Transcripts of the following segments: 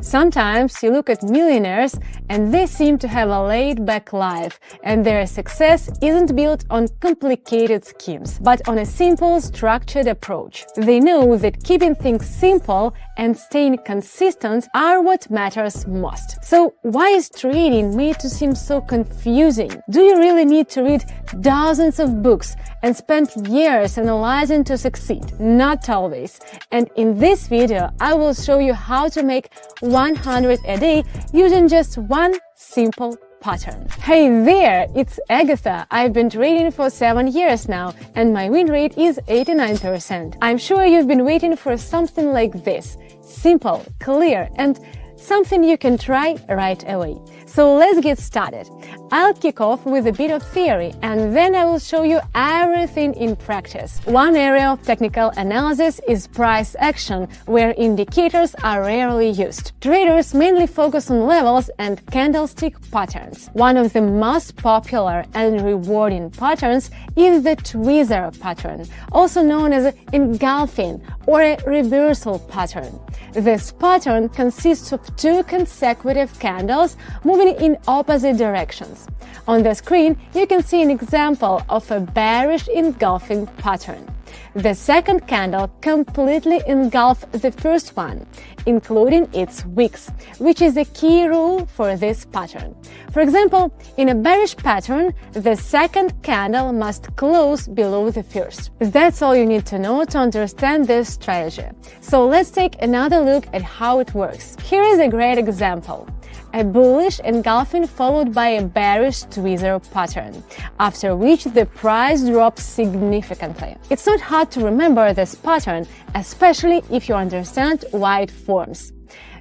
Sometimes you look at millionaires and they seem to have a laid-back life, and their success isn't built on complicated schemes, but on a simple, structured approach. They know that keeping things simple and staying consistent are what matters most. So why is trading made to seem so confusing? Do you really need to read dozens of books and spend years analyzing to succeed? Not always. And in this video, I will show you how to make 100 a day using just one simple pattern. Hey there, it's Agatha. I've been trading for 7 years now, and my win rate is 89%. I'm sure you've been waiting for something like this. Simple, clear, and something you can try right away. So let's get started. I'll kick off with a bit of theory, and then I will show you everything in practice. One area of technical analysis is price action, where indicators are rarely used. Traders mainly focus on levels and candlestick patterns. One of the most popular and rewarding patterns is the tweezer pattern, also known as engulfing or a reversal pattern. This pattern consists of two consecutive candles moving in opposite directions. On the screen, you can see an example of a bearish engulfing pattern. The second candle completely engulfed the first one, including its wicks, which is a key rule for this pattern. For example, in a bearish pattern, the second candle must close below the first. That's all you need to know to understand this strategy. So let's take another look at how it works. Here is a great example. A bullish engulfing followed by a bearish tweezer pattern, after which the price drops significantly. It's not hard to remember this pattern, especially if you understand why it forms.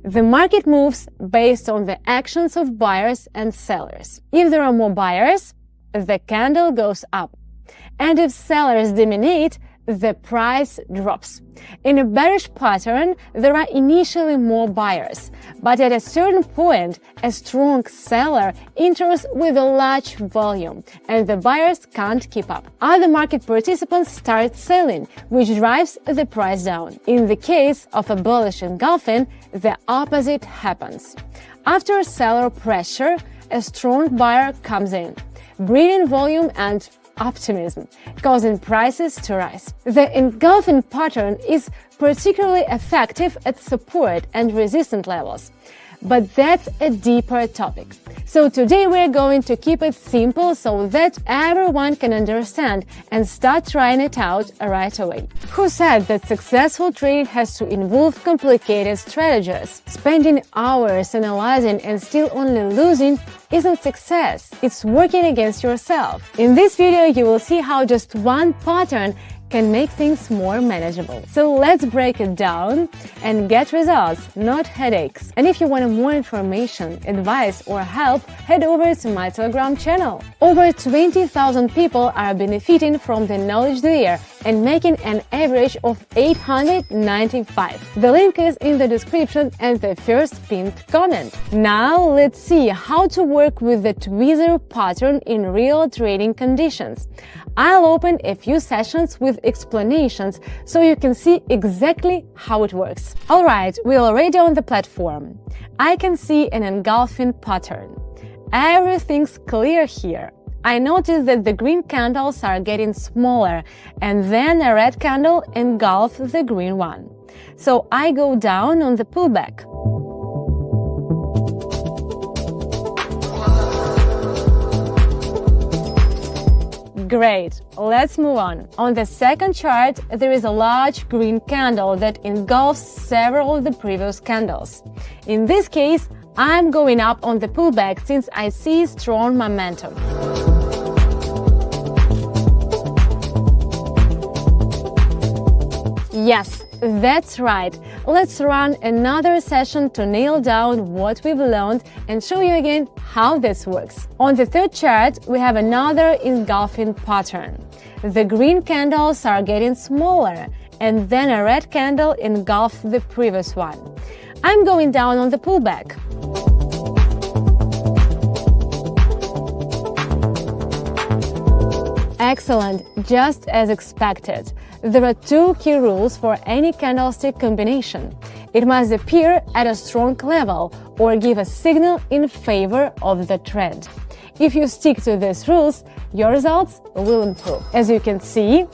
The market moves based on the actions of buyers and sellers. If there are more buyers, the candle goes up. And if sellers dominate, the price drops. In a bearish pattern, there are initially more buyers, but at a certain point, a strong seller enters with a large volume, and the buyers can't keep up. Other market participants start selling, which drives the price down. In the case of a bullish engulfing, the opposite happens. After seller pressure, a strong buyer comes in, bringing volume and optimism, causing prices to rise. The engulfing pattern is particularly effective at support and resistance levels, but that's a deeper topic. So today we're going to keep it simple so that everyone can understand and start trying it out right away. Who said that successful trading has to involve complicated strategies? Spending hours analyzing and still only losing isn't success. It's working against yourself. In this video, you will see how just one pattern can make things more manageable. So let's break it down and get results, not headaches. And if you want more information, advice, or help, head over to my Telegram channel. Over 20,000 people are benefiting from the knowledge there and making an average of 895. The link is in the description and the first pinned comment. Now let's see how to work with the tweezer pattern in real trading conditions. I'll open a few sessions with explanations so you can see exactly how it works. Alright, we're already on the platform. I can see an engulfing pattern. Everything's clear here. I notice that the green candles are getting smaller, and then a red candle engulfs the green one. So I go down on the pullback. Great, let's move on. On the second chart, there is a large green candle that engulfs several of the previous candles. In this case, I'm going up on the pullback since I see strong momentum. Yes, that's right. Let's run another session to nail down what we've learned and show you again how this works. On the third chart, we have another engulfing pattern. The green candles are getting smaller, and then a red candle engulfs the previous one. I'm going down on the pullback. Excellent, just as expected. There are two key rules for any candlestick combination. It must appear at a strong level or give a signal in favor of the trend. If you stick to these rules, your results will improve. As you can see,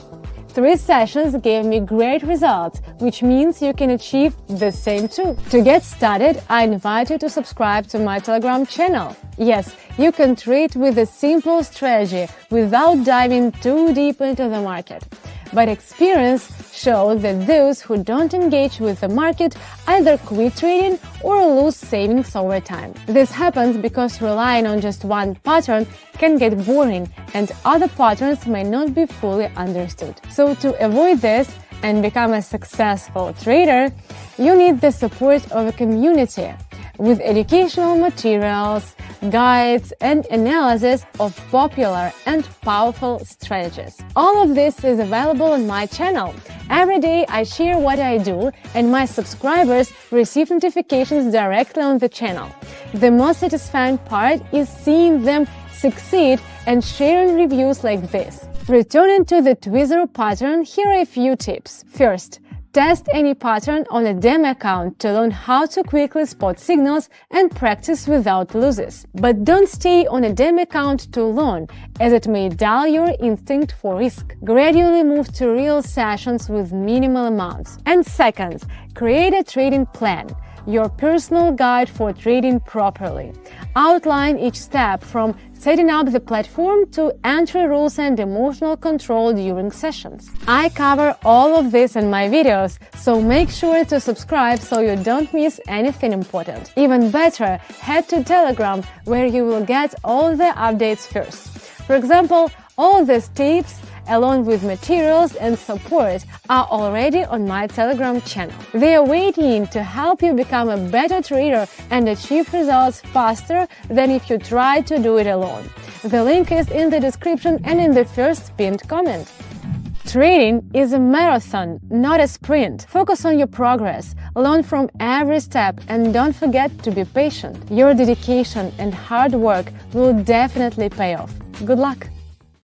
3 sessions gave me great results, which means you can achieve the same too. To get started, I invite you to subscribe to my Telegram channel. Yes, you can trade with a simple strategy without diving too deep into the market. But experience shows that those who don't engage with the market either quit trading or lose savings over time. This happens because relying on just one pattern can get boring and other patterns may not be fully understood. So to avoid this and become a successful trader, you need the support of a community with educational materials, guides, and analysis of popular and powerful strategies. All of this is available on my channel. Every day I share what I do, and my subscribers receive notifications directly on the channel. The most satisfying part is seeing them succeed and sharing reviews like this. Returning to the tweezer pattern, here are a few tips. First, test any pattern on a demo account to learn how to quickly spot signals and practice without losses. But don't stay on a demo account too long, as it may dull your instinct for risk. Gradually move to real sessions with minimal amounts. And second, create a trading plan, your personal guide for trading properly. Outline each step from setting up the platform to entry rules and emotional control during sessions. I cover all of this in my videos, so make sure to subscribe so you don't miss anything important. Even better, head to Telegram, where you will get all the updates first. For example, all these tips, along with materials and support, are already on my Telegram channel. They are waiting to help you become a better trader and achieve results faster than if you try to do it alone. The link is in the description and in the first pinned comment. Trading is a marathon, not a sprint. Focus on your progress, learn from every step, and don't forget to be patient. Your dedication and hard work will definitely pay off. Good luck!